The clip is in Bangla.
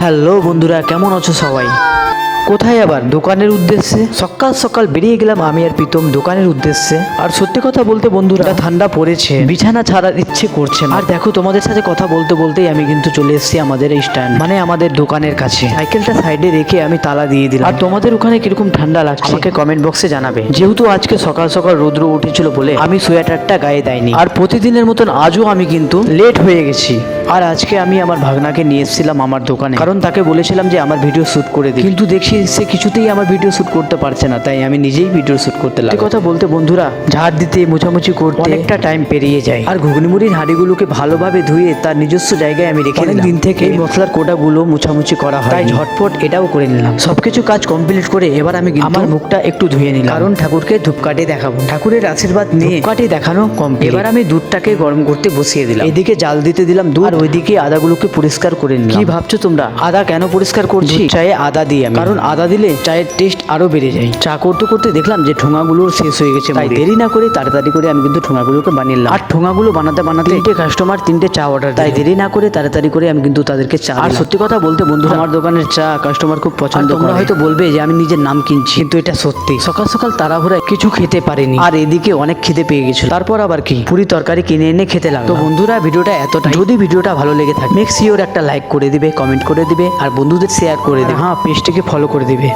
হ্যালো বন্ধুরা, কেমন আছো সবাই? কোথায় আবার? দোকানের উদ্দেশ্যে। সকাল সকাল বেরিয়ে গেলাম আমি আর প্রীতম দোকানের উদ্দেশ্যে। আর সত্যি কথা বলতে বন্ধুরা, ঠান্ডা পড়েছে, বিছানা ছাড়ার ইচ্ছে করছে না। আর দেখো, তোমাদের সাথে কথা বলতে বলতেই আমি কিন্তু চলে এসেছি আমাদের এই স্ট্যান্ড, মানে আমাদের দোকানের কাছে। সাইকেলটা সাইডে রেখে আমি তালা দিয়ে দিলাম। আর তোমাদের ওখানে কিরকম ঠান্ডা লাগছে আমাকে কমেন্ট বক্সে জানাবে। যেহেতু আজকে সকাল সকাল রৌদ্র উঠেছিল বলে আমি সোয়েটারটা গায়ে দেয়নি। আর প্রতিদিনের মতন আজও আমি কিন্তু লেট হয়ে গেছি। আর আজকে আমি আমার ভাগনাকে নিয়ে এসেছিলাম আমার দোকানে, কারণ তাকে বলেছিলাম যে আমার ভিডিও শুট করে দিই। কিন্তু দেখছি সে কিছুতেই আমার ভিডিও শুট করতে পারছে না, তাই আমি নিজেই ভিডিও শুট করতে লাগলাম। কথা বলতে বন্ধুরা, ঝাড় দিতে মোছামুছি করতে অনেকটা টাইম পেরিয়ে যায়। আর ঘুগনি মুড়ির হাঁড়িগুলোকে ভালোভাবে ধুয়ে তার নিজস্ব জায়গায় আমি রেখে দিলাম। দিন থেকে এই মশলার কোটাগুলো মোছামুছি করা হয়, তাই ঝটপট এটাও করে নিলাম। সবকিছু কাজ কমপ্লিট করে এবার আমি আমার মুখটা একটু ধুয়ে নিলাম, কারণ ঠাকুরকে ধূপকাঠি দেখাবো। ঠাকুরের আশীর্বাদ নিয়ে ধূপকাঠি দেখানো কমপ্লিট। এবার আমি দুধটাকে গরম করতে বসিয়ে দিলাম। এদিকে জাল দিতে দিলাম দুধ, আর ওইদিকে আদাগুলোকে পরিষ্কার করে নিলাম। কি ভাবছো তোমরা, আদা কেন পরিষ্কার করছি? চায়ে আদা দিই আমি, কারণ আদা দিলে চায়ের টেস্ট আরো বেড়ে যায়। চা করতে করতে দেখলাম যে ঠোঙাগুলো শেষ হয়ে গেছে, তাই দেরি না করে তাড়াতাড়ি করে আমি কিন্তু ঠোঙাগুলোকে বানিয়ে নিলাম। আর ঠোঙাগুলো বানাতে বানাতে তিনটে কাস্টমার তিনটে চা অর্ডার, তাই দেরি না করে তাড়াতাড়ি করে আমি কিন্তু তাদেরকে চা। আর সত্যি কথা বলতে বন্ধুরা, আমার দোকানের চা কাস্টমার খুব পছন্দ করে। তোমরা হয়তো বলবে যে আমি নিজের নাম কিনছি, কিন্তু এটা সত্যি। সকাল সকাল তাড়াহুড়ায় কিছু খেতে পারিনি, আর এদিকে অনেক খিদে পেয়ে গেছিল। তারপর আবার কি পুরি তরকারি কিনে এনে খেতে লাগলো। তো বন্ধুরা, ভিডিওটা এতটাই। যদি ভিডিওটা ভালো লেগে থাকে মেক শিওর একটা লাইক করে দিবে, কমেন্ট করে দিবে, আর বন্ধুদের শেয়ার করে দিবে। হ্যাঁ, পেজটিকে ফলো করে দিবে।